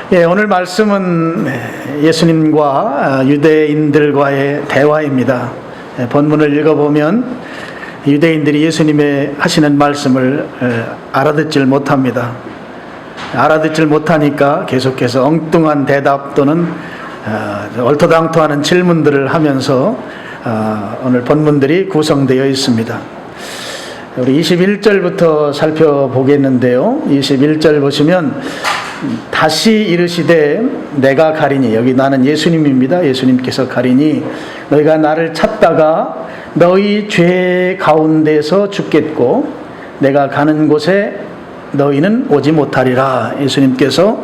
오늘 말씀은 예수님과 유대인들과의 대화입니다. 본문을 읽어보면 유대인들이 예수님의 하시는 말씀을 알아듣질 못합니다. 알아듣질 못하니까 계속해서 엉뚱한 대답 또는 얼토당토하는 질문들을 하면서 오늘 본문들이 구성되어 있습니다. 우리 21절부터 살펴보겠는데요. 21절 보시면 다시 이르시되 내가 가리니, 여기 나는 예수님입니다. 예수님께서 가리니 너희가 나를 찾다가 너희 죄 가운데서 죽겠고 내가 가는 곳에 너희는 오지 못하리라. 예수님께서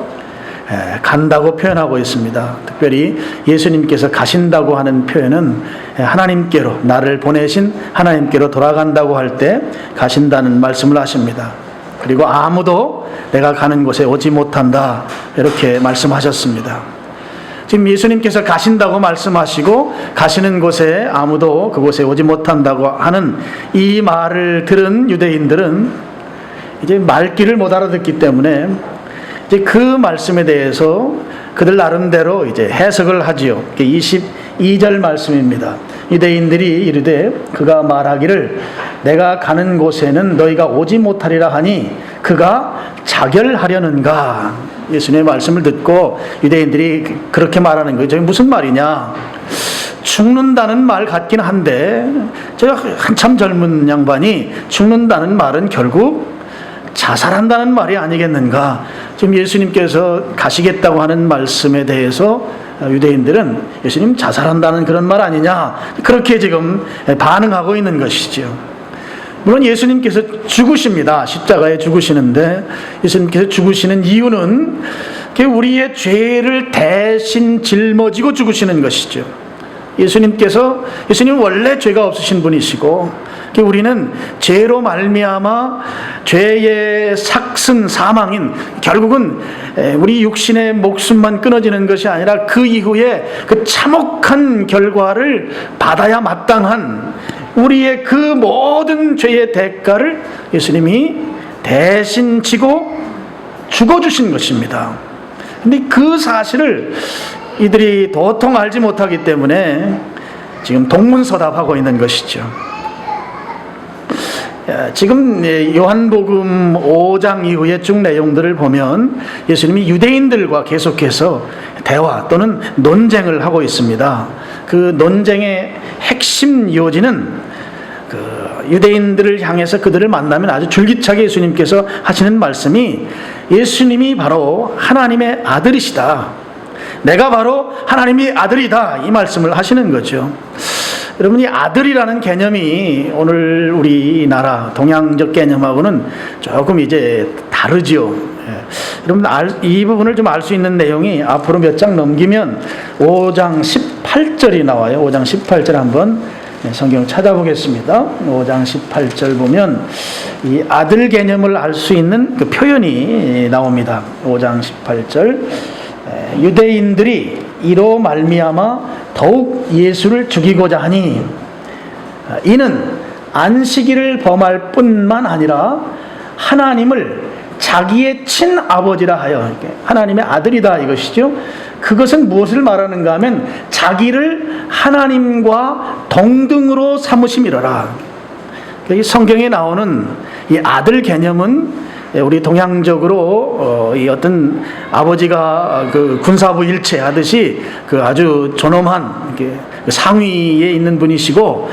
간다고 표현하고 있습니다. 특별히 예수님께서 가신다고 하는 표현은 하나님께로, 나를 보내신 하나님께로 돌아간다고 할 때 가신다는 말씀을 하십니다. 그리고 아무도 내가 가는 곳에 오지 못한다, 이렇게 말씀하셨습니다. 지금 예수님께서 가신다고 말씀하시고 가시는 곳에 아무도 그곳에 오지 못한다고 하는 이 말을 들은 유대인들은 이제 말귀를 못 알아듣기 때문에 이제 그 말씀에 대해서 그들 나름대로 이제 해석을 하지요. 22절 말씀입니다. 유대인들이 이르되 그가 말하기를 내가 가는 곳에는 너희가 오지 못하리라 하니 그가 자결하려는가. 예수님의 말씀을 듣고 유대인들이 그렇게 말하는 거예요. 저게 무슨 말이냐, 죽는다는 말 같긴 한데 제가 한참 젊은 양반이 죽는다는 말은 결국 자살한다는 말이 아니겠는가. 지금 예수님께서 가시겠다고 하는 말씀에 대해서 유대인들은 예수님 자살한다는 그런 말 아니냐, 그렇게 지금 반응하고 있는 것이죠. 물론 예수님께서 죽으십니다. 십자가에 죽으시는데 예수님께서 죽으시는 이유는 우리의 죄를 대신 짊어지고 죽으시는 것이죠. 예수님은 원래 죄가 없으신 분이시고 우리는 죄로 말미암아 죄의 삭슨 사망인, 결국은 우리 육신의 목숨만 끊어지는 것이 아니라 그 이후에 그 참혹한 결과를 받아야 마땅한 우리의 그 모든 죄의 대가를 예수님이 대신 지고 죽어주신 것입니다. 근데 그 사실을 이들이 도통 알지 못하기 때문에 지금 동문서답하고 있는 것이죠. 지금 요한복음 5장 이후의 쭉 내용들을 보면 예수님이 유대인들과 계속해서 대화 또는 논쟁을 하고 있습니다. 그 논쟁의 핵심 요지는 유대인들을 향해서 그들을 만나면 아주 줄기차게 예수님께서 하시는 말씀이 예수님이 바로 하나님의 아들이시다, 내가 바로 하나님의 아들이다, 이 말씀을 하시는 거죠. 여러분, 이 아들이라는 개념이 오늘 우리나라 동양적 개념하고는 조금 이제 다르죠. 여러분, 이 부분을 좀 알 수 있는 내용이 앞으로 몇 장 넘기면 5장 18절이 나와요. 5장 18절 한번 성경을 찾아보겠습니다. 5장 18절 보면 이 아들 개념을 알 수 있는 그 표현이 나옵니다. 5장 18절, 유대인들이 이로 말미암아 더욱 예수를 죽이고자 하니 이는 안식일을 범할 뿐만 아니라 하나님을 자기의 친아버지라 하여, 하나님의 아들이다 이것이죠. 그것은 무엇을 말하는가 하면 자기를 하나님과 동등으로 삼으심이로라. 성경에 나오는 이 아들 개념은 우리 동양적으로 이 어떤 아버지가 그 군사부 일체 하듯이 그 아주 존엄한 상위에 있는 분이시고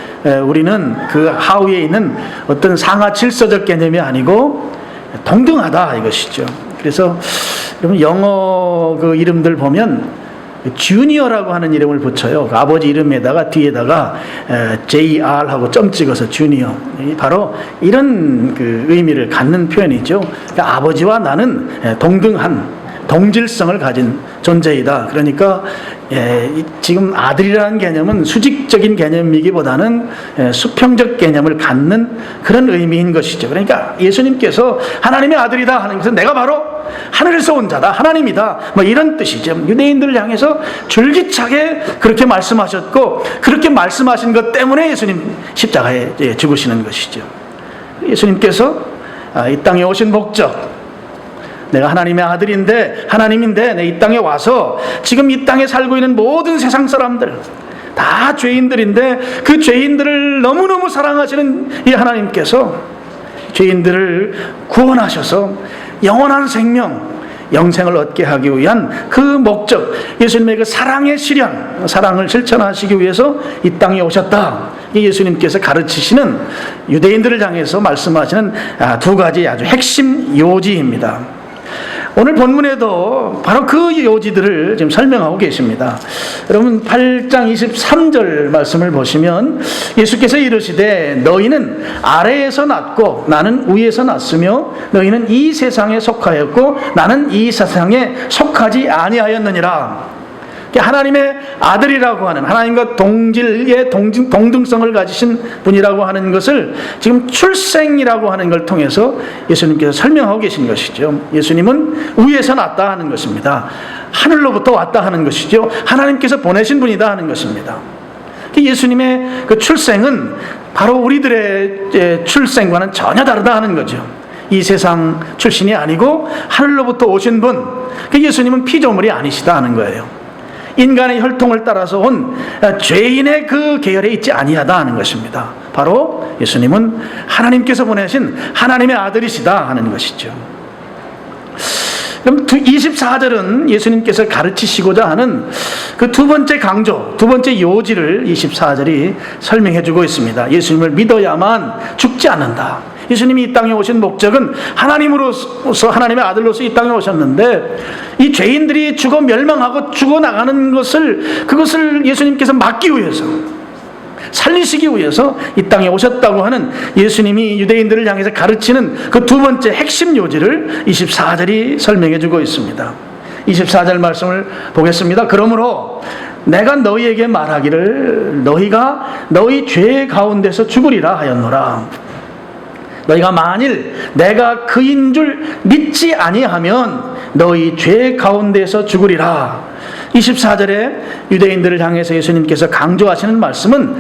우리는 그 하위에 있는 어떤 상하 질서적 개념이 아니고 동등하다 이것이죠. 그래서 여러분, 영어 그 이름들 보면 주니어라고 하는 이름을 붙여요. 그 아버지 이름에다가 뒤에다가 JR하고 점 찍어서 주니어. 바로 이런 그 의미를 갖는 표현이죠. 그러니까 아버지와 나는 동등한 동질성을 가진 존재이다. 그러니까 지금 아들이라는 개념은 수직적인 개념이기보다는 수평적 개념을 갖는 그런 의미인 것이죠. 그러니까 예수님께서 하나님의 아들이다 하는 것은 내가 바로 하늘에서 온 자다, 하나님이다, 뭐 이런 뜻이죠. 유대인들을 향해서 줄기차게 그렇게 말씀하셨고, 그렇게 말씀하신 것 때문에 예수님 십자가에 죽으시는 것이죠. 예수님께서 이 땅에 오신 목적, 내가 하나님의 아들인데, 하나님인데 내 이 땅에 와서 지금 이 땅에 살고 있는 모든 세상 사람들 다 죄인들인데, 그 죄인들을 너무너무 사랑하시는 이 하나님께서 죄인들을 구원하셔서 영원한 생명, 영생을 얻게 하기 위한 그 목적, 예수님의 그 사랑의 실현, 사랑을 실천하시기 위해서 이 땅에 오셨다. 예수님께서 가르치시는, 유대인들을 향해서 말씀하시는 두 가지 아주 핵심 요지입니다. 오늘 본문에도 바로 그 요지들을 지금 설명하고 계십니다. 여러분 8장 23절 말씀을 보시면 예수께서 이르시되 너희는 아래에서 났고 나는 위에서 났으며 너희는 이 세상에 속하였고 나는 이 세상에 속하지 아니하였느니라. 하나님의 아들이라고 하는, 하나님과 동질의 동등성을 가지신 분이라고 하는 것을 지금 출생이라고 하는 걸 통해서 예수님께서 설명하고 계신 것이죠. 예수님은 위에서 났다 하는 것입니다. 하늘로부터 왔다 하는 것이죠. 하나님께서 보내신 분이다 하는 것입니다. 예수님의 그 출생은 바로 우리들의 출생과는 전혀 다르다 하는 거죠. 이 세상 출신이 아니고 하늘로부터 오신 분, 예수님은 피조물이 아니시다 하는 거예요. 인간의 혈통을 따라서 온 죄인의 그 계열에 있지 아니하다 하는 것입니다. 바로 예수님은 하나님께서 보내신 하나님의 아들이시다 하는 것이죠. 그럼 24절은 예수님께서 가르치시고자 하는 그 두 번째 강조, 두 번째 요지를 24절이 설명해 주고 있습니다. 예수님을 믿어야만 죽지 않는다. 예수님이 이 땅에 오신 목적은 하나님으로서, 하나님의 아들로서 이 땅에 오셨는데, 이 죄인들이 죽어 멸망하고 죽어나가는 그것을 예수님께서 막기 위해서, 살리시기 위해서 이 땅에 오셨다고 하는 예수님이 유대인들을 향해서 가르치는 그 두 번째 핵심 요지를 24절이 설명해 주고 있습니다. 24절 말씀을 보겠습니다. 그러므로 내가 너희에게 말하기를 너희가 너희 죄 가운데서 죽으리라 하였노라. 너희가 만일 내가 그인 줄 믿지 아니하면 너희 죄 가운데서 죽으리라. 24절에 유대인들을 향해서 예수님께서 강조하시는 말씀은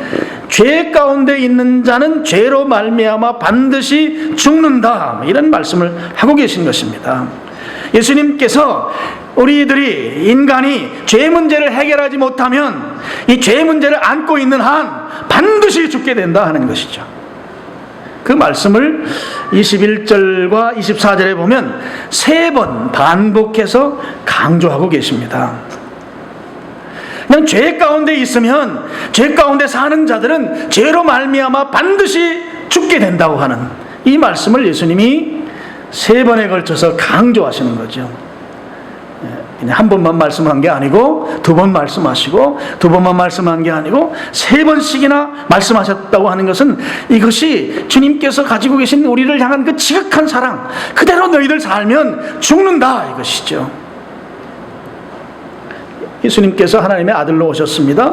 죄 가운데 있는 자는 죄로 말미암아 반드시 죽는다, 이런 말씀을 하고 계신 것입니다. 예수님께서 우리들이, 인간이 죄 문제를 해결하지 못하면 이 죄 문제를 안고 있는 한 반드시 죽게 된다 하는 것이죠. 그 말씀을 21절과 24절에 보면 세 번 반복해서 강조하고 계십니다. 그냥 죄 가운데 있으면, 죄 가운데 사는 자들은 죄로 말미암아 반드시 죽게 된다고 하는 이 말씀을 예수님이 세 번에 걸쳐서 강조하시는 거죠. 한 번만 말씀한 게 아니고 두 번 말씀하시고, 두 번만 말씀한 게 아니고 세 번씩이나 말씀하셨다고 하는 것은, 이것이 주님께서 가지고 계신 우리를 향한 그 지극한 사랑, 그대로 너희들 살면 죽는다, 이것이죠. 예수님께서 하나님의 아들로 오셨습니다.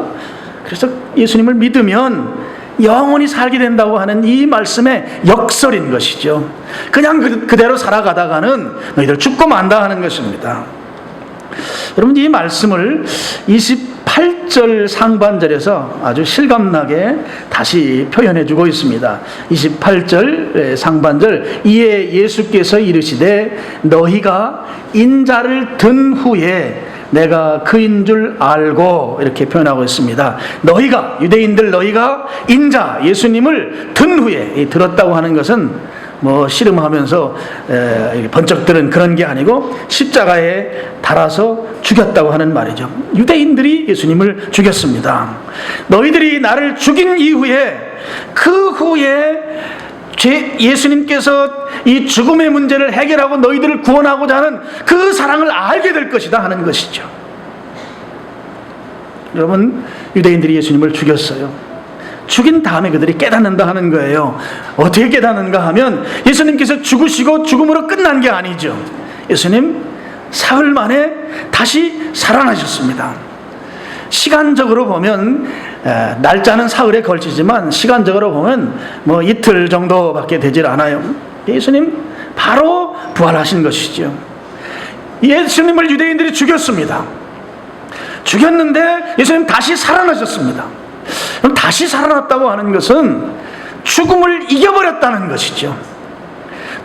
그래서 예수님을 믿으면 영원히 살게 된다고 하는 이 말씀의 역설인 것이죠. 그냥 그대로 살아가다가는 너희들 죽고 만다 하는 것입니다. 여러분, 이 말씀을 28절 상반절에서 아주 실감나게 다시 표현해 주고 있습니다. 28절 상반절, 이에 예수께서 이르시되 너희가 인자를 든 후에 내가 그인 줄 알고, 이렇게 표현하고 있습니다. 너희가, 유대인들 너희가 인자, 예수님을 든 후에, 들었다고 하는 것은 씨름하면서 번쩍 들은 그런 게 아니고 십자가에 달아서 죽였다고 하는 말이죠. 유대인들이 예수님을 죽였습니다. 너희들이 나를 죽인 이후에, 그 후에 예수님께서 이 죽음의 문제를 해결하고 너희들을 구원하고자 하는 그 사랑을 알게 될 것이다 하는 것이죠. 여러분, 유대인들이 예수님을 죽였어요. 죽인 다음에 그들이 깨닫는다 하는 거예요. 어떻게 깨닫는가 하면, 예수님께서 죽으시고 죽음으로 끝난 게 아니죠. 예수님 사흘 만에 다시 살아나셨습니다. 시간적으로 보면 날짜는 사흘에 걸치지만 시간적으로 보면 이틀 정도밖에 되질 않아요. 예수님 바로 부활하신 것이죠. 예수님을 유대인들이 죽였습니다. 죽였는데 예수님 다시 살아나셨습니다. 그럼 다시 살아났다고 하는 것은 죽음을 이겨버렸다는 것이죠.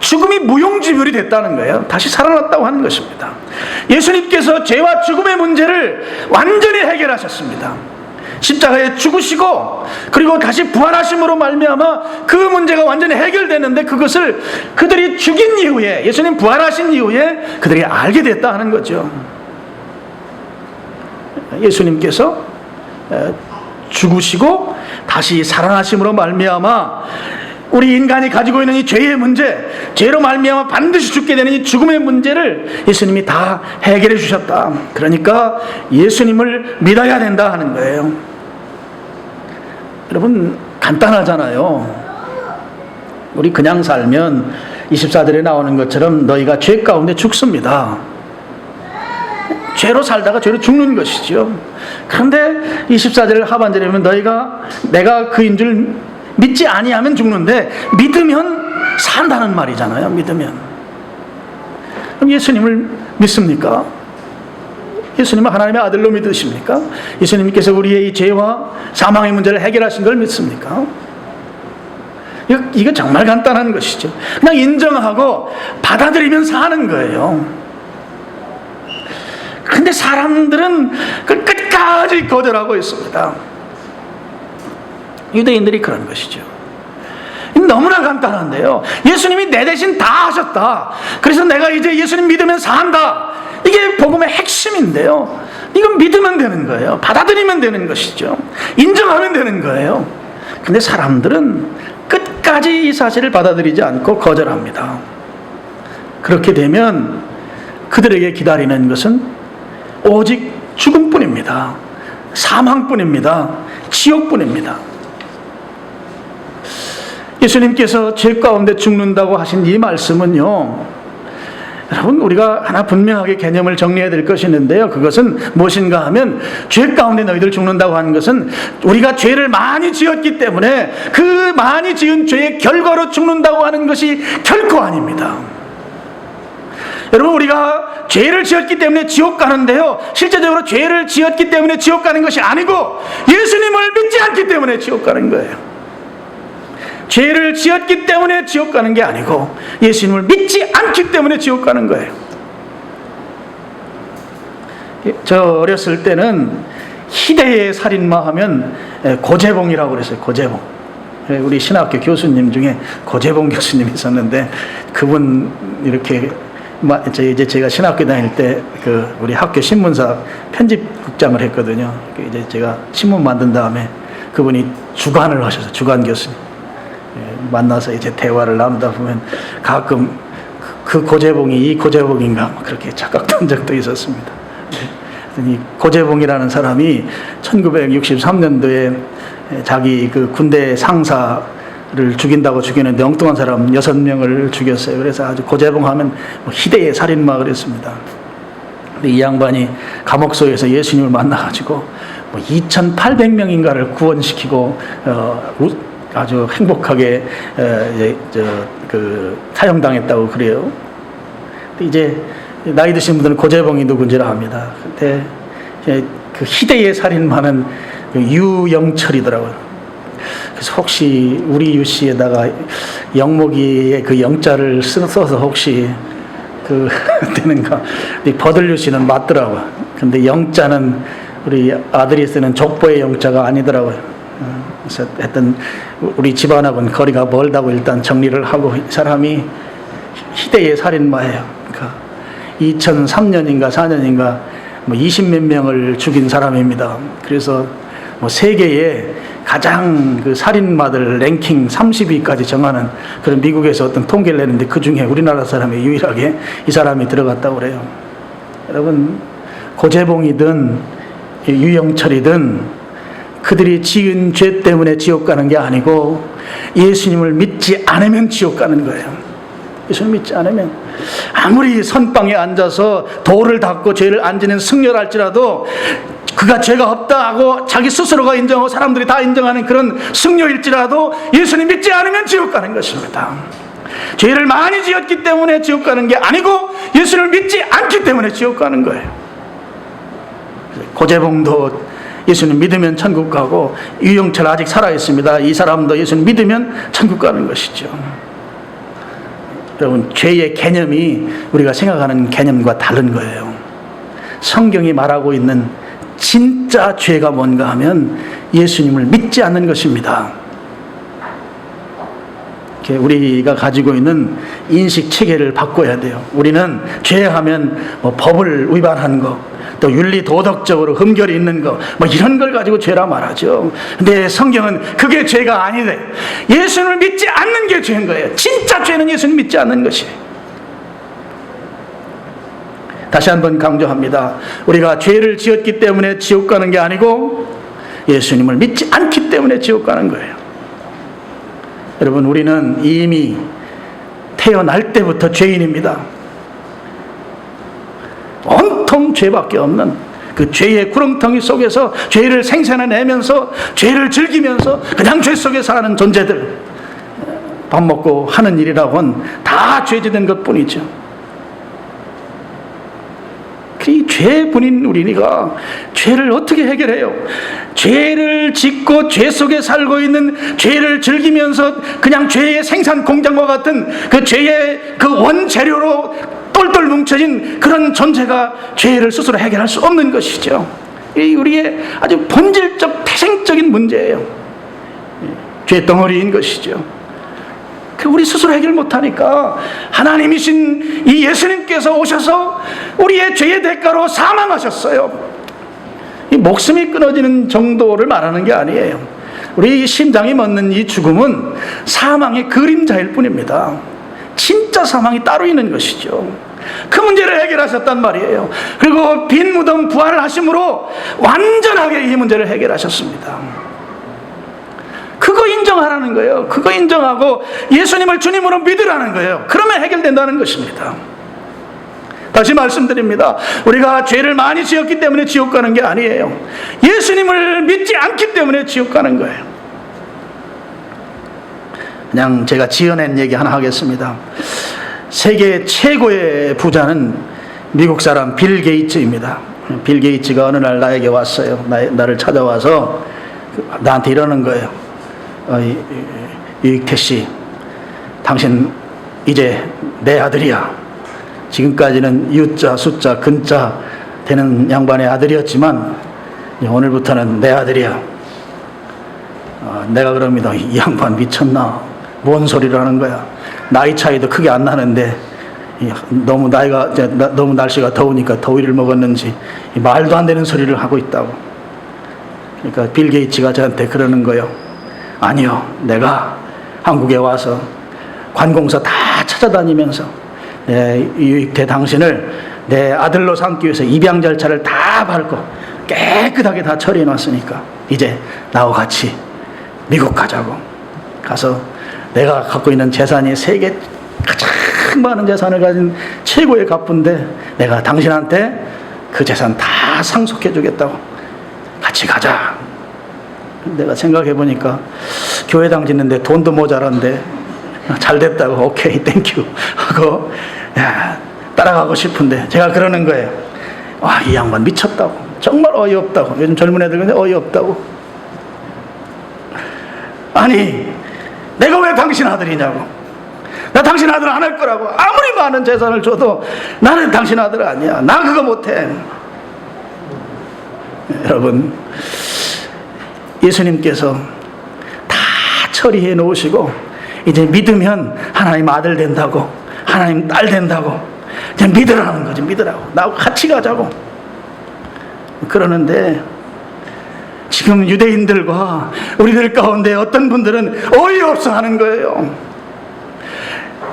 죽음이 무용지물이 됐다는 거예요. 다시 살아났다고 하는 것입니다. 예수님께서 죄와 죽음의 문제를 완전히 해결하셨습니다. 십자가에 죽으시고 그리고 다시 부활하심으로 말미암아 그 문제가 완전히 해결됐는데, 그것을 그들이 죽인 이후에, 예수님 부활하신 이후에 그들이 알게 됐다 하는 거죠. 예수님께서 죽으시고 다시 살아나심으로 말미암아 우리 인간이 가지고 있는 이 죄의 문제, 죄로 말미암아 반드시 죽게 되는 이 죽음의 문제를 예수님이 다 해결해 주셨다. 그러니까 예수님을 믿어야 된다 하는 거예요. 여러분, 간단하잖아요. 우리 그냥 살면 24절에 나오는 것처럼 너희가 죄 가운데 죽습니다. 죄로 살다가 죄로 죽는 것이죠. 그런데 24절 하반절에 보면 내가 그인 줄 믿지 아니하면 죽는데 믿으면 산다는 말이잖아요. 믿으면. 그럼 예수님을 믿습니까? 예수님은 하나님의 아들로 믿으십니까? 예수님께서 우리의 이 죄와 사망의 문제를 해결하신 걸 믿습니까? 이거 정말 간단한 것이죠. 그냥 인정하고 받아들이면 사는 거예요. 그런데 사람들은 그걸 끝까지 거절하고 있습니다. 유대인들이 그런 것이죠. 너무나 간단한데요. 예수님이 내 대신 다 하셨다. 그래서 내가 이제 예수님 믿으면 산다. 이게 복음의 핵심인데요. 이건 믿으면 되는 거예요. 받아들이면 되는 것이죠. 인정하면 되는 거예요. 근데 사람들은 끝까지 이 사실을 받아들이지 않고 거절합니다. 그렇게 되면 그들에게 기다리는 것은 오직 죽음뿐입니다. 사망뿐입니다. 지옥뿐입니다. 예수님께서 죄 가운데 죽는다고 하신 이 말씀은요, 여러분, 우리가 하나 분명하게 개념을 정리해야 될 것이 있는데요. 그것은 무엇인가 하면, 죄 가운데 너희들 죽는다고 하는 것은 우리가 죄를 많이 지었기 때문에 그 많이 지은 죄의 결과로 죽는다고 하는 것이 결코 아닙니다. 여러분, 우리가 죄를 지었기 때문에 지옥 가는데요, 실제적으로 죄를 지었기 때문에 지옥 가는 것이 아니고 예수님을 믿지 않기 때문에 지옥 가는 거예요. 죄를 지었기 때문에 지옥 가는 게 아니고 예수님을 믿지 않기 때문에 지옥 가는 거예요. 저 어렸을 때는 희대의 살인마 하면 고재봉이라고 그랬어요. 고재봉. 우리 신학교 교수님 중에 고재봉 교수님이 있었는데, 그분 이렇게 이제 제가 신학교 다닐 때 우리 학교 신문사 편집국장을 했거든요. 이제 제가 신문 만든 다음에 그분이 주간을 하셔서, 주간 교수님 만나서 이제 대화를 나누다 보면 가끔 그 고재봉이 이 고재봉인가 그렇게 착각한 적도 있었습니다. 이 고재봉이라는 사람이 1963년도에 자기 그 군대 상사를 죽인다고 죽이는데 엉뚱한 사람 6명을 죽였어요. 그래서 아주 고재봉 하면 희대의 살인마 그랬습니다. 근데 이 양반이 감옥소에서 예수님을 만나가지고 2,800명인가를 구원시키고 아주 행복하게 사형당했다고 그래요. 근데 이제 나이 드신 분들은 고재봉이 누군지를 압니다. 근데 그 희대의 살인마는 유영철이더라고요. 그래서 혹시 우리 유 씨에다가 영목이의 그 영자를 써서 혹시 되는가? 버들유 씨는 맞더라고요. 근데 영자는 우리 아들이 쓰는 족보의 영자가 아니더라고요. 그래서 하여튼 우리 집안하고는 거리가 멀다고 일단 정리를 하고, 이 사람이 희대의 살인마예요. 그러니까 2003년인가 4년인가 20몇 명을 죽인 사람입니다. 그래서 세계에 가장 그 살인마들 랭킹 30위까지 정하는 그런 미국에서 어떤 통계를 내는데, 그 중에 우리나라 사람이 유일하게 이 사람이 들어갔다고 그래요. 여러분, 고재봉이든 유영철이든 그들이 지은 죄 때문에 지옥 가는 게 아니고 예수님을 믿지 않으면 지옥 가는 거예요. 예수님 믿지 않으면 아무리 선방에 앉아서 돌을 닦고 죄를 안 지는 승려랄지라도, 그가 죄가 없다 하고 자기 스스로가 인정하고 사람들이 다 인정하는 그런 승려일지라도 예수님 믿지 않으면 지옥 가는 것입니다. 죄를 많이 지었기 때문에 지옥 가는 게 아니고 예수님을 믿지 않기 때문에 지옥 가는 거예요. 고재봉도 예수님 믿으면 천국 가고, 유영철 아직 살아있습니다. 이 사람도 예수님 믿으면 천국 가는 것이죠. 여러분, 죄의 개념이 우리가 생각하는 개념과 다른 거예요. 성경이 말하고 있는 진짜 죄가 뭔가 하면 예수님을 믿지 않는 것입니다. 우리가 가지고 있는 인식 체계를 바꿔야 돼요. 우리는 죄하면 법을 위반한 거, 또 윤리 도덕적으로 흠결이 있는 거, 이런 걸 가지고 죄라 말하죠. 근데 성경은 그게 죄가 아니래. 예수님을 믿지 않는 게 죄인 거예요. 진짜 죄는 예수님 믿지 않는 것이에요. 다시 한번 강조합니다. 우리가 죄를 지었기 때문에 지옥 가는 게 아니고 예수님을 믿지 않기 때문에 지옥 가는 거예요. 여러분, 우리는 이미 태어날 때부터 죄인입니다. 온통 죄밖에 없는 그 죄의 구렁텅이 속에서 죄를 생산해내면서 죄를 즐기면서 그냥 죄 속에 사는 존재들, 밥 먹고 하는 일이라고는 다 죄짓는 것뿐이죠. 이 죄분인 우리가 죄를 어떻게 해결해요? 죄를 짓고 죄 속에 살고 있는, 죄를 즐기면서 그냥 죄의 생산 공장과 같은 그 죄의 그 원재료로 똘똘 뭉쳐진 그런 존재가 죄를 스스로 해결할 수 없는 것이죠. 이 우리의 아주 본질적 태생적인 문제예요. 죄 덩어리인 것이죠. 우리 스스로 해결 못하니까 하나님이신 이 예수님께서 오셔서 우리의 죄의 대가로 사망하셨어요. 이 목숨이 끊어지는 정도를 말하는 게 아니에요. 우리 심장이 멎는 이 죽음은 사망의 그림자일 뿐입니다. 진짜 사망이 따로 있는 것이죠. 그 문제를 해결하셨단 말이에요. 그리고 빈 무덤 부활을 하심으로 완전하게 이 문제를 해결하셨습니다. 그거 인정하라는 거예요. 그거 인정하고 예수님을 주님으로 믿으라는 거예요. 그러면 해결된다는 것입니다. 다시 말씀드립니다. 우리가 죄를 많이 지었기 때문에 지옥 가는 게 아니에요. 예수님을 믿지 않기 때문에 지옥 가는 거예요. 그냥 제가 지어낸 얘기 하나 하겠습니다. 세계 최고의 부자는 미국 사람 빌 게이츠입니다. 빌 게이츠가 어느 날 나에게 왔어요. 나를 찾아와서 나한테 이러는 거예요. 유익태 씨, 당신 이제 내 아들이야. 지금까지는 유자, 숫자, 근자 되는 양반의 아들이었지만 오늘부터는 내 아들이야. 내가 그럽니다. 이 양반 미쳤나? 뭔 소리를 하는 거야? 나이 차이도 크게 안 나는데 너무 날씨가 더우니까 더위를 먹었는지 말도 안 되는 소리를 하고 있다고. 그러니까 빌 게이츠가 저한테 그러는 거예요. 아니요, 내가 한국에 와서 관공서 다 찾아다니면서 내 유익태 당신을 내 아들로 삼기 위해서 입양 절차를 다 밟고 깨끗하게 다 처리해 놨으니까 이제 나와 같이 미국 가자고. 가서 내가 갖고 있는 재산이 세계 가장 많은 재산을 가진 최고의 갑부인데 내가 당신한테 그 재산 다 상속해 주겠다고. 같이 가자. 내가 생각해 보니까 교회당 짓는데 돈도 모자란데 잘 됐다고 오케이 땡큐 하고 따라가고 싶은데 제가 그러는 거예요. 와, 이 양반 미쳤다고. 정말 어이없다고. 요즘 젊은 애들은 어이없다고. 아니, 내가 왜 당신 아들이냐고. 나 당신 아들 안 할 거라고. 아무리 많은 재산을 줘도 나는 당신 아들 아니야. 나 그거 못해. 여러분, 예수님께서 다 처리해 놓으시고 이제 믿으면 하나님 아들 된다고, 하나님 딸 된다고, 그냥 믿으라는 거지. 믿으라고. 나하고 같이 가자고. 그러는데 지금 유대인들과 우리들 가운데 어떤 분들은 어이없어 하는 거예요.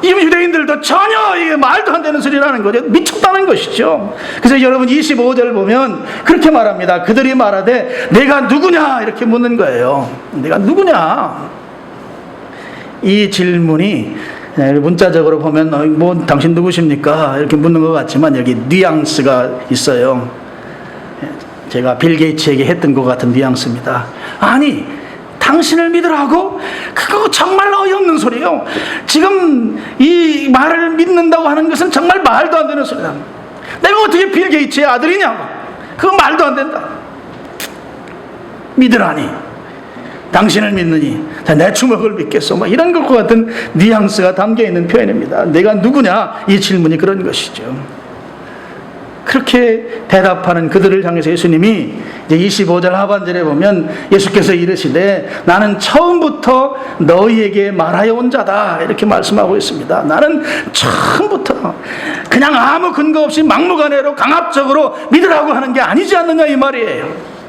이 유대인들도 전혀 이게 말도 안 되는 소리라는 거죠. 미쳤다는 것이죠. 그래서 여러분 25절 보면 그렇게 말합니다. 그들이 말하되 내가 누구냐 이렇게 묻는 거예요. 내가 누구냐. 이 질문이 문자적으로 보면 뭐 당신 누구십니까 이렇게 묻는 것 같지만 여기 뉘앙스가 있어요. 제가 빌 게이츠에게 했던 것 같은 뉘앙스입니다. 아니, 당신을 믿으라고? 그거 정말 어이없는 소리예요. 지금 이 말을 믿는다고 하는 것은 정말 말도 안 되는 소리다. 내가 어떻게 빌 게이츠의 아들이냐고. 그거 말도 안 된다. 믿으라니. 당신을 믿느니 내 주먹을 믿겠소. 뭐 이런 것과 같은 뉘앙스가 담겨있는 표현입니다. 내가 누구냐? 이 질문이 그런 것이죠. 그렇게 대답하는 그들을 향해서 예수님이 이제 25절 하반절에 보면 예수께서 이르시되 나는 처음부터 너희에게 말하여 온 자다, 이렇게 말씀하고 있습니다. 나는 처음부터 그냥 아무 근거 없이 막무가내로 강압적으로 믿으라고 하는 게 아니지 않느냐, 이 말이에요.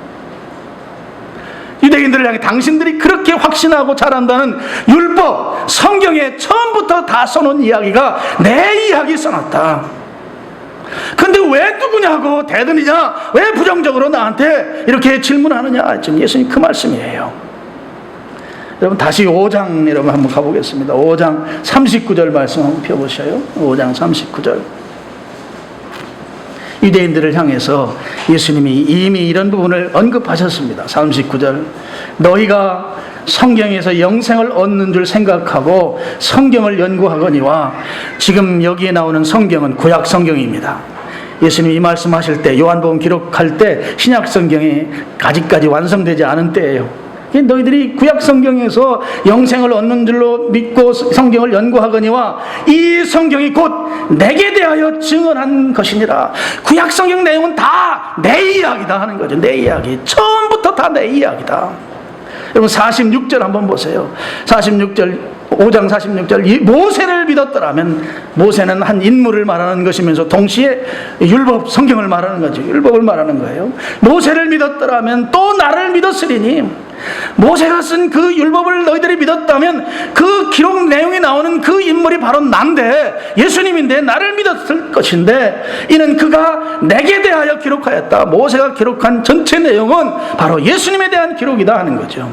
유대인들을 향해 당신들이 그렇게 확신하고 잘한다는 율법, 성경에 처음부터 다 써놓은 이야기가 내 이야기 써놨다. 근데 왜 누구냐고 대드느냐, 왜 부정적으로 나한테 이렇게 질문하느냐, 지금 예수님 그 말씀이에요. 여러분 다시 5장 여러분 한번 가보겠습니다. 5장 39절 말씀 한번 펴보셔요. 5장 39절. 유대인들을 향해서 예수님이 이미 이런 부분을 언급하셨습니다. 39절. 너희가 성경에서 영생을 얻는 줄 생각하고 성경을 연구하거니와, 지금 여기에 나오는 성경은 구약 성경입니다. 예수님이 이 말씀하실 때, 요한복음 기록할 때 신약 성경이 아직까지 완성되지 않은 때예요. 너희들이 구약 성경에서 영생을 얻는 줄로 믿고 성경을 연구하거니와 이 성경이 곧 내게 대하여 증언한 것이니라. 구약 성경 내용은 다 내 이야기다 하는 거죠. 내 이야기. 처음부터 다 내 이야기다. 여러분 46절 한번 보세요. 46절, 5장 46절. 모세를 믿었더라면, 모세는 한 인물을 말하는 것이면서 동시에 율법 성경을 말하는 거죠. 율법을 말하는 거예요. 모세를 믿었더라면 또 나를 믿었으리니, 모세가 쓴 그 율법을 너희들이 믿었다면 그 기록 내용이 나오는 그 인물이 바로 난데, 예수님인데 나를 믿었을 것인데, 이는 그가 내게 대하여 기록하였다. 모세가 기록한 전체 내용은 바로 예수님에 대한 기록이다 하는 거죠.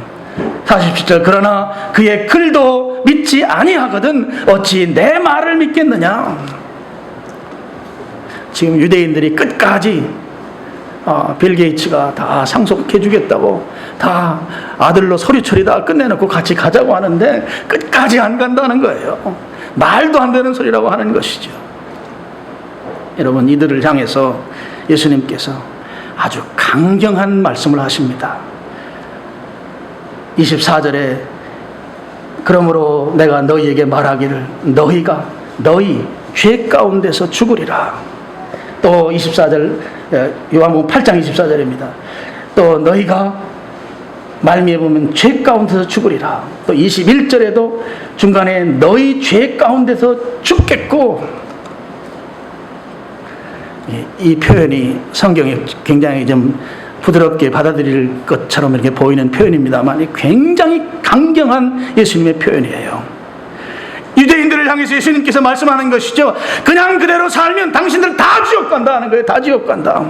47절. 그러나 그의 글도 믿지 아니하거든 어찌 내 말을 믿겠느냐. 지금 유대인들이 끝까지 빌 게이츠가 다 상속해 주겠다고 다 아들로 서류 처리 다 끝내놓고 같이 가자고 하는데 끝까지 안 간다는 거예요. 말도 안 되는 소리라고 하는 것이죠. 여러분, 이들을 향해서 예수님께서 아주 강경한 말씀을 하십니다. 24절에 그러므로 내가 너희에게 말하기를 너희가 너희 죄 가운데서 죽으리라. 또 24절, 요한복음 8장 24절입니다. 또 너희가 말미에 보면 죄 가운데서 죽으리라. 또 21절에도 중간에 너희 죄 가운데서 죽겠고, 이 표현이 성경에 굉장히 좀 부드럽게 받아들일 것처럼 이렇게 보이는 표현입니다만 굉장히 강경한 예수님의 표현이에요. 유대인들을 향해서 예수님께서 말씀하는 것이죠. 그냥 그대로 살면 당신들 다 지옥 간다 하는 거예요. 다 지옥 간다.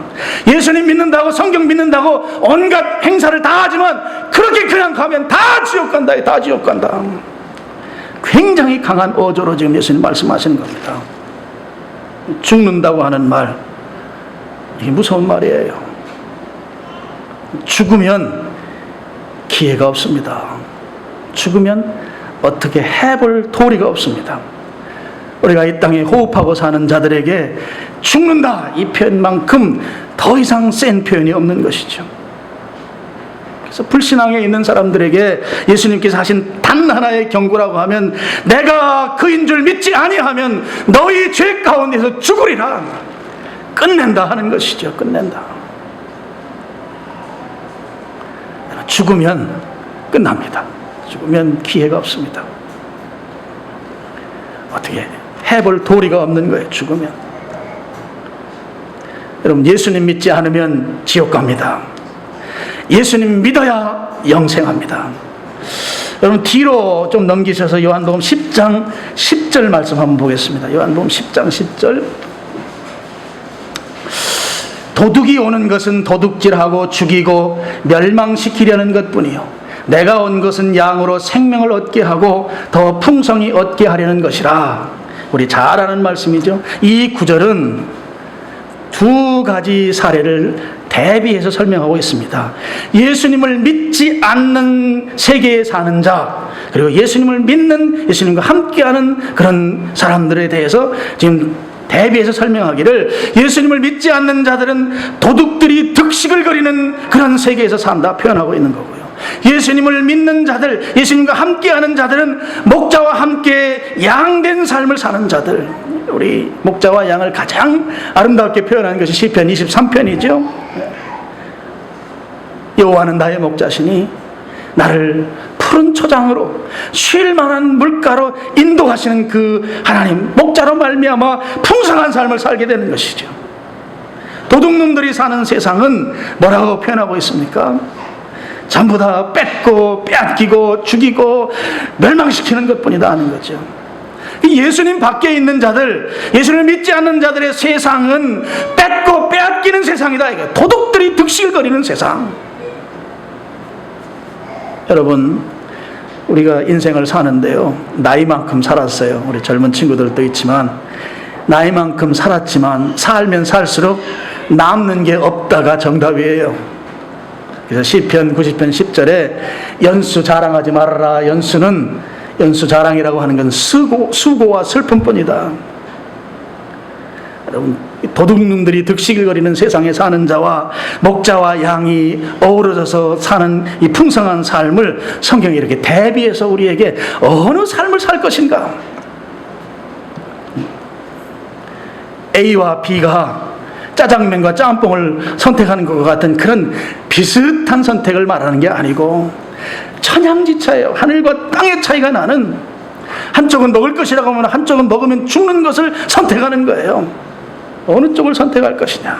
예수님 믿는다고, 성경 믿는다고 온갖 행사를 다 하지만 그렇게 그냥 가면 다 지옥 간다. 다 지옥 간다. 굉장히 강한 어조로 지금 예수님 말씀하시는 겁니다. 죽는다고 하는 말, 이게 무서운 말이에요. 죽으면 기회가 없습니다. 죽으면 어떻게 해볼 도리가 없습니다. 우리가 이 땅에 호흡하고 사는 자들에게 죽는다, 이 표현만큼 더 이상 센 표현이 없는 것이죠. 그래서 불신앙에 있는 사람들에게 예수님께서 하신 단 하나의 경고라고 하면, 내가 그인 줄 믿지 아니하면 너희 죄 가운데서 죽으리라. 끝낸다 하는 것이죠. 끝낸다. 죽으면 끝납니다. 죽으면 기회가 없습니다. 어떻게 해볼 도리가 없는 거예요. 죽으면. 여러분, 예수님 믿지 않으면 지옥 갑니다. 예수님 믿어야 영생합니다. 여러분, 뒤로 좀 넘기셔서 요한복음 10장 10절 말씀 한번 보겠습니다. 요한복음 10장 10절. 도둑이 오는 것은 도둑질하고 죽이고 멸망시키려는 것뿐이요 내가 온 것은 양으로 생명을 얻게 하고 더 풍성히 얻게 하려는 것이라. 우리 잘 아는 말씀이죠. 이 구절은 두 가지 사례를 대비해서 설명하고 있습니다. 예수님을 믿지 않는 세계에 사는 자, 그리고 예수님을 믿는, 예수님과 함께하는 그런 사람들에 대해서 지금 대비해서 설명하기를, 예수님을 믿지 않는 자들은 도둑들이 득식을 거리는 그런 세계에서 산다 표현하고 있는 거고요. 예수님을 믿는 자들, 예수님과 함께하는 자들은 목자와 함께 양된 삶을 사는 자들. 우리 목자와 양을 가장 아름답게 표현하는 것이 시편 23편이죠. 여호와는 나의 목자시니 나를 푸른 초장으로 쉴 만한 물가로 인도하시는 그 하나님, 목자로 말미암아 풍성한 삶을 살게 되는 것이죠. 도둑놈들이 사는 세상은 뭐라고 표현하고 있습니까? 전부 다 뺏고 빼앗기고 죽이고 멸망시키는 것뿐이다 하는 거죠. 예수님 밖에 있는 자들, 예수를 믿지 않는 자들의 세상은 뺏고 빼앗기는 세상이다. 이게 도둑들이 득실거리는 세상. 여러분, 우리가 인생을 사는데요, 나이만큼 살았어요. 우리 젊은 친구들도 있지만 나이만큼 살았지만 살면 살수록 남는 게 없다가 정답이에요. 그래서 시편 90편 10절에 연수 자랑하지 말아라. 연수 자랑이라고 하는 건 수고와 슬픔뿐이다. 여러분, 도둑놈들이 득실거리는 세상에 사는 자와 목자와 양이 어우러져서 사는 이 풍성한 삶을 성경이 이렇게 대비해서 우리에게 어느 삶을 살 것인가? A와 B가 짜장면과 짬뽕을 선택하는 것 같은 그런 비슷한 선택을 말하는 게 아니고 천양지차예요. 하늘과 땅의 차이가 나는, 한쪽은 먹을 것이라고 하면 한쪽은 먹으면 죽는 것을 선택하는 거예요. 어느 쪽을 선택할 것이냐.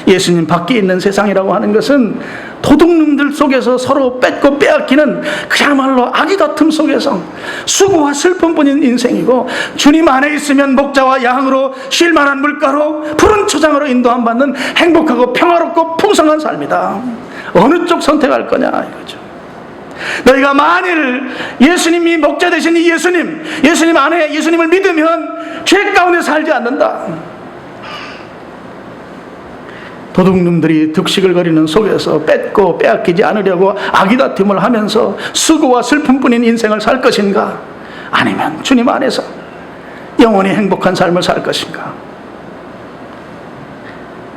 예수님 밖에 있는 세상이라고 하는 것은 도둑놈들 속에서 서로 뺏고 빼앗기는 그야말로 악의 다툼 속에서 수고와 슬픔뿐인 인생이고, 주님 안에 있으면 목자와 양으로 쉴 만한 물가로 푸른 초장으로 인도함 받는 행복하고 평화롭고 풍성한 삶이다. 어느 쪽 선택할 거냐 이거죠. 너희가 만일 예수님이 목자 되신 이 예수님 안에 예수님을 믿으면 죄 가운데 살지 않는다. 도둑놈들이 득식을 거리는 속에서 뺏고 빼앗기지 않으려고 악의다툼을 하면서 수고와 슬픔뿐인 인생을 살 것인가? 아니면 주님 안에서 영원히 행복한 삶을 살 것인가?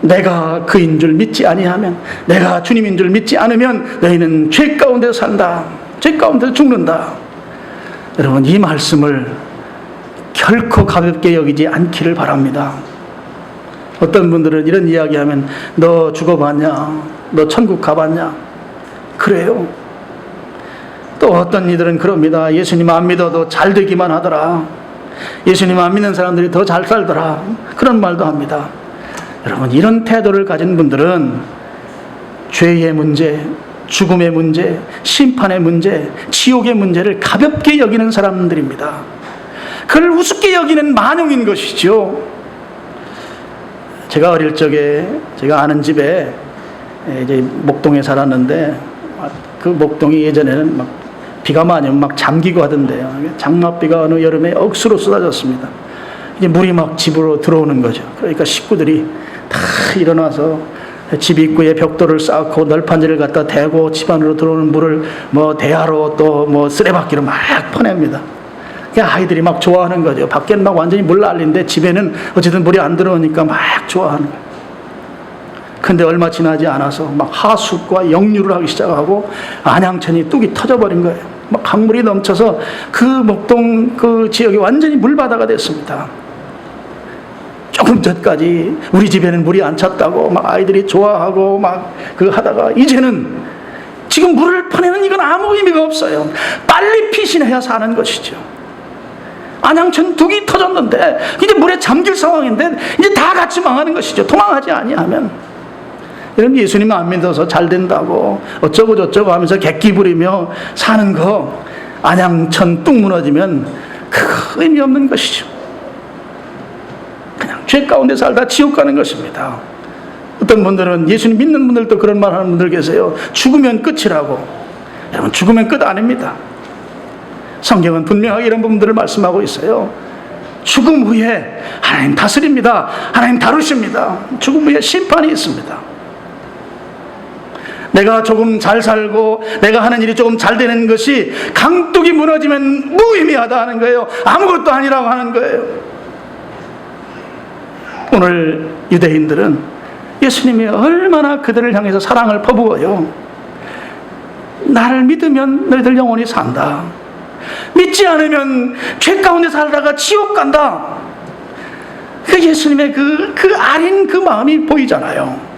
내가 그인 줄 믿지 아니하면, 내가 주님인 줄 믿지 않으면 너희는 죄 가운데 산다. 죄 가운데 죽는다. 여러분, 이 말씀을 결코 가볍게 여기지 않기를 바랍니다. 어떤 분들은 이런 이야기하면 너 죽어봤냐? 너 천국 가봤냐? 그래요. 또 어떤 이들은 그럽니다. 예수님 안 믿어도 잘 되기만 하더라. 예수님 안 믿는 사람들이 더 잘 살더라. 그런 말도 합니다. 여러분, 이런 태도를 가진 분들은 죄의 문제, 죽음의 문제, 심판의 문제, 지옥의 문제를 가볍게 여기는 사람들입니다. 그걸 우습게 여기는 만용인 것이죠. 제가 어릴 적에 제가 아는 집에 이제 목동에 살았는데, 그 목동이 예전에는 막 비가 많이 오면 막 잠기고 하던데요. 장맛비가 어느 여름에 억수로 쏟아졌습니다. 이제 물이 막 집으로 들어오는 거죠. 그러니까 식구들이 다 일어나서 집 입구에 벽돌을 쌓고 널판지를 갖다 대고 집 안으로 들어오는 물을 뭐 대야로 또 뭐 쓰레받기로 막 퍼냅니다. 아이들이 막 좋아하는 거죠. 밖에는 막 완전히 물 난리인데 집에는 어쨌든 물이 안 들어오니까 막 좋아하는 거예요. 근데 얼마 지나지 않아서 막 하수과 역류를 하기 시작하고 안양천이 뚝이 터져버린 거예요. 막 강물이 넘쳐서 그 목동 그 지역이 완전히 물바다가 됐습니다. 조금 전까지 우리 집에는 물이 안 찼다고 막 아이들이 좋아하고 막 그 하다가 이제는 지금 물을 퍼내는 이건 아무 의미가 없어요. 빨리 피신해야 사는 것이죠. 안양천 둑이 터졌는데 이제 물에 잠길 상황인데 이제 다 같이 망하는 것이죠. 도망하지 아니하면. 여러분, 예수님 안 믿어서 잘 된다고 어쩌고 저쩌고 하면서 객기 부리며 사는 거, 안양천 뚝 무너지면 그 의미 없는 것이죠. 그냥 죄 가운데 살다 지옥 가는 것입니다. 어떤 분들은, 예수님 믿는 분들도 그런 말 하는 분들 계세요. 죽으면 끝이라고. 여러분, 죽으면 끝 아닙니다. 성경은 분명하게 이런 부분들을 말씀하고 있어요. 죽음 후에 하나님 다스립니다. 하나님 다루십니다. 죽음 후에 심판이 있습니다. 내가 조금 잘 살고 내가 하는 일이 조금 잘 되는 것이 강둑이 무너지면 무의미하다 하는 거예요. 아무것도 아니라고 하는 거예요. 오늘 유대인들은 예수님이 얼마나 그들을 향해서 사랑을 퍼부어요. 나를 믿으면 너희들 영원히 산다. 믿지 않으면 죄 가운데 살다가 지옥 간다. 그 예수님의 그 아린 그 마음이 보이잖아요.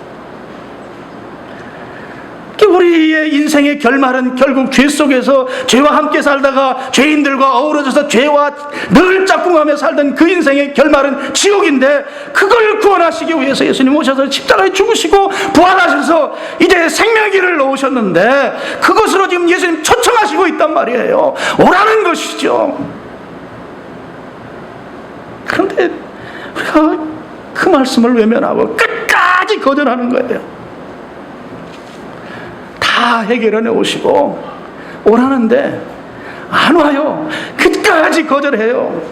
우리의 인생의 결말은 결국 죄 속에서 죄와 함께 살다가 죄인들과 어우러져서 죄와 늘 짝꿍하며 살던 그 인생의 결말은 지옥인데, 그걸 구원하시기 위해서 예수님 오셔서 십자가에 죽으시고 부활하셔서 이제 생명의 길을 놓으셨는데, 그것으로 지금 예수님 초청하시고 있단 말이에요. 오라는 것이죠. 그런데 우리가 그 말씀을 외면하고 끝까지 거절하는 거예요. 다 해결해 오시고 오라는데 안 와요. 끝까지 거절해요.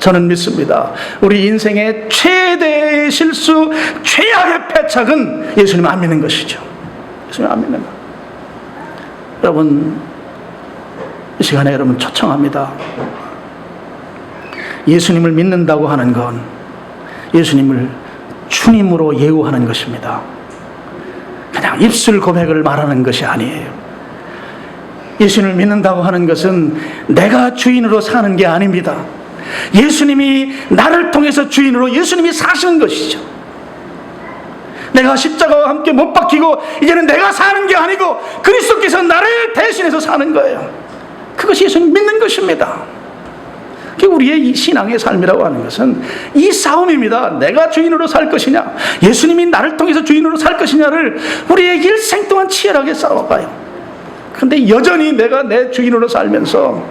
저는 믿습니다. 우리 인생의 최대의 실수, 최악의 패착은 예수님 안 믿는 것이죠. 예수님 안 믿는 것. 여러분, 이 시간에 여러분 초청합니다. 예수님을 믿는다고 하는 건 예수님을 주님으로 예우하는 것입니다. 그냥 입술 고백을 말하는 것이 아니에요. 예수님을 믿는다고 하는 것은 내가 주인으로 사는 게 아닙니다. 예수님이 나를 통해서 주인으로 예수님이 사시는 것이죠. 내가 십자가와 함께 못 박히고 이제는 내가 사는 게 아니고 그리스도께서 나를 대신해서 사는 거예요. 그것이 예수님 믿는 것입니다. 우리의 이 신앙의 삶이라고 하는 것은 이 싸움입니다. 내가 주인으로 살 것이냐, 예수님이 나를 통해서 주인으로 살 것이냐를 우리의 일생 동안 치열하게 싸워가요. 그런데 여전히 내가 내 주인으로 살면서,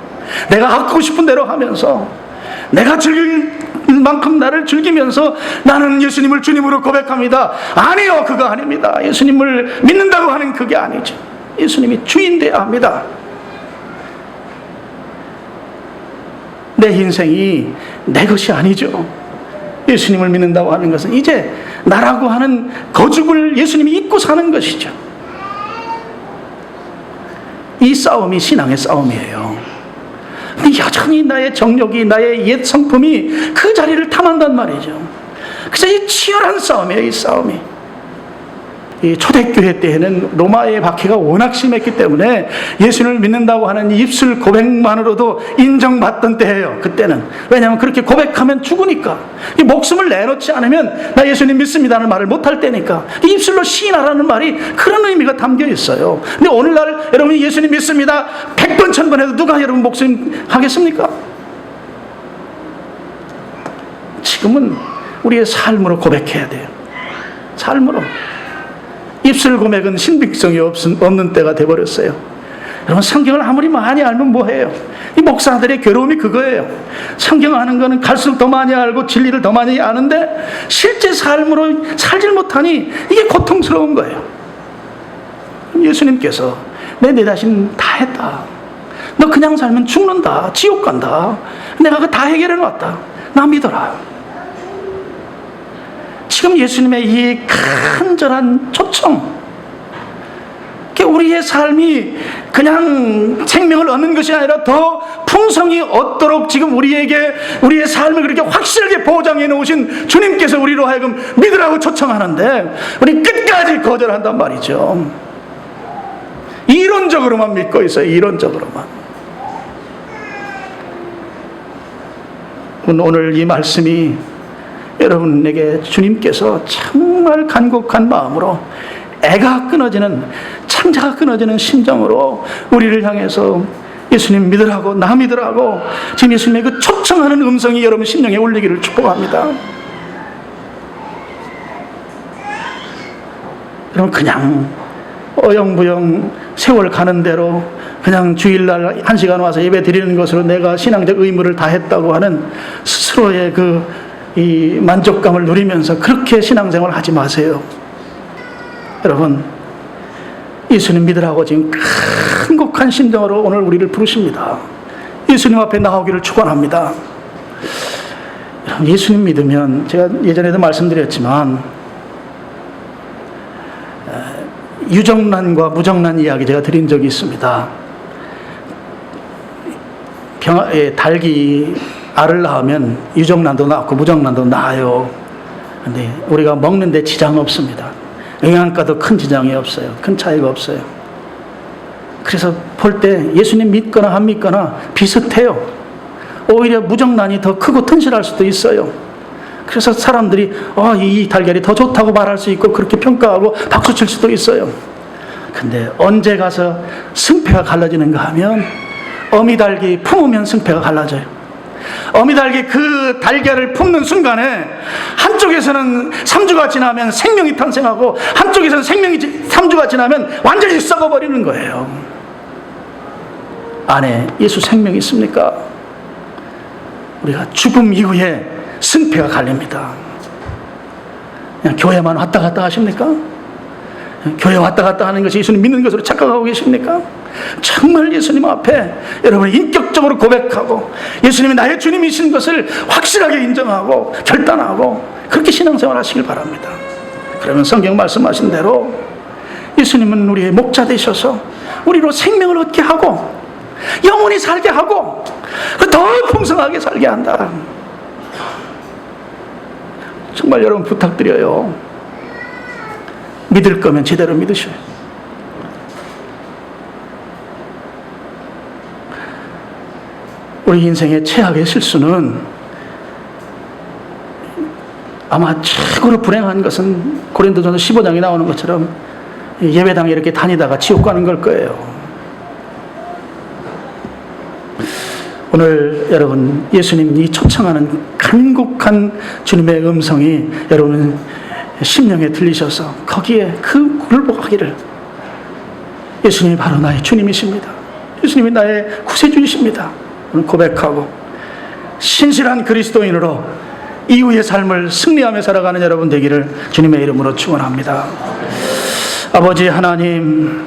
내가 하고 싶은 대로 하면서, 내가 즐길 만큼 나를 즐기면서 나는 예수님을 주님으로 고백합니다. 아니요, 그거 아닙니다. 예수님을 믿는다고 하는 그게 아니죠. 예수님이 주인 되어야 합니다. 내 인생이 내 것이 아니죠. 예수님을 믿는다고 하는 것은 이제 나라고 하는 거죽을 예수님이 입고 사는 것이죠. 이 싸움이 신앙의 싸움이에요. 근데 여전히 나의 정욕이, 나의 옛 성품이 그 자리를 탐한단 말이죠. 그래서 이 치열한 싸움이에요. 이 싸움이. 이 초대교회 때에는 로마의 박해가 워낙 심했기 때문에 예수님을 믿는다고 하는 입술 고백만으로도 인정받던 때예요. 그때는. 왜냐하면 그렇게 고백하면 죽으니까. 이 목숨을 내놓지 않으면 나 예수님 믿습니다는 말을 못할 때니까. 이 입술로 시인하라는 말이 그런 의미가 담겨 있어요. 근데 오늘날 여러분이 예수님 믿습니다 100번 1000번 해도 누가 여러분 목숨 하겠습니까? 지금은 우리의 삶으로 고백해야 돼요. 삶으로. 입술 고백은 신빙성이 없는 때가 돼버렸어요. 여러분, 성경을 아무리 많이 알면 뭐해요? 이 목사들의 괴로움이 그거예요. 성경 아는 거는 갈수록 더 많이 알고 진리를 더 많이 아는데 실제 삶으로 살질 못하니 이게 고통스러운 거예요. 예수님께서 내 자신 다 했다. 너 그냥 살면 죽는다. 지옥 간다. 내가 그거 다 해결해 놨다. 나 믿어라. 지금 예수님의 이 간절한 초청, 우리의 삶이 그냥 생명을 얻는 것이 아니라 더 풍성히 얻도록 지금 우리에게 우리의 삶을 그렇게 확실하게 보장해 놓으신 주님께서 우리로 하여금 믿으라고 초청하는데 우리 끝까지 거절한단 말이죠. 이론적으로만 믿고 있어요. 이론적으로만. 오늘 이 말씀이 여러분에게 주님께서 정말 간곡한 마음으로 애가 끊어지는, 창자가 끊어지는 심정으로 우리를 향해서 예수님 믿으라고, 나 믿으라고 지금 예수님의 그 초청하는 음성이 여러분 심령에 울리기를 축복합니다. 여러분, 그냥 어영부영 세월 가는 대로 그냥 주일날 1시간 와서 예배 드리는 것으로 내가 신앙적 의무를 다했다고 하는 스스로의 이 만족감을 누리면서 그렇게 신앙생활을 하지 마세요. 여러분, 예수님 믿으라고 지금 간곡한 심정으로 오늘 우리를 부르십니다. 예수님 앞에 나오기를 축원합니다. 예수님 믿으면, 제가 예전에도 말씀드렸지만 유정란과 무정란 이야기 제가 드린 적이 있습니다. 닭이 알을 낳으면 유정란도 낳고 무정란도 낳아요. 근데 우리가 먹는데 지장 없습니다. 영양가도 큰 지장이 없어요. 큰 차이가 없어요. 그래서 볼 때 예수님 믿거나 안 믿거나 비슷해요. 오히려 무정란이 더 크고 튼실할 수도 있어요. 그래서 사람들이 이 달걀이 더 좋다고 말할 수 있고 그렇게 평가하고 박수칠 수도 있어요. 근데 언제 가서 승패가 갈라지는가 하면 어미달기 품으면 승패가 갈라져요. 어미달기 그 달걀을 품는 순간에 한쪽에서는 3주가 지나면 생명이 탄생하고 한쪽에서는 3주가 지나면 완전히 썩어버리는 거예요. 안에 예수 생명이 있습니까? 우리가 죽음 이후에 승패가 갈립니다. 그냥 교회만 왔다 갔다 하십니까? 교회 왔다 갔다 하는 것이 예수님 믿는 것으로 착각하고 계십니까? 정말 예수님 앞에 여러분이 인격적으로 고백하고 예수님이 나의 주님이신 것을 확실하게 인정하고 결단하고 그렇게 신앙생활 하시길 바랍니다. 그러면 성경 말씀하신 대로 예수님은 우리의 목자 되셔서 우리로 생명을 얻게 하고 영원히 살게 하고 더 풍성하게 살게 한다. 정말 여러분 부탁드려요. 믿을 거면 제대로 믿으셔요. 우리 인생의 최악의 실수는 아마 최고로 불행한 것은 고린도전서 15장에 나오는 것처럼 예배당에 이렇게 다니다가 지옥 가는 걸 거예요. 오늘 여러분 예수님이 초청하는 간곡한 주님의 음성이 여러분 심령에 들리셔서 거기에 그 굴복하기를 예수님이 바로 나의 주님이십니다. 예수님이 나의 구세주이십니다. 오늘 고백하고 신실한 그리스도인으로 이후의 삶을 승리하며 살아가는 여러분 되기를 주님의 이름으로 축원합니다. 아버지 하나님,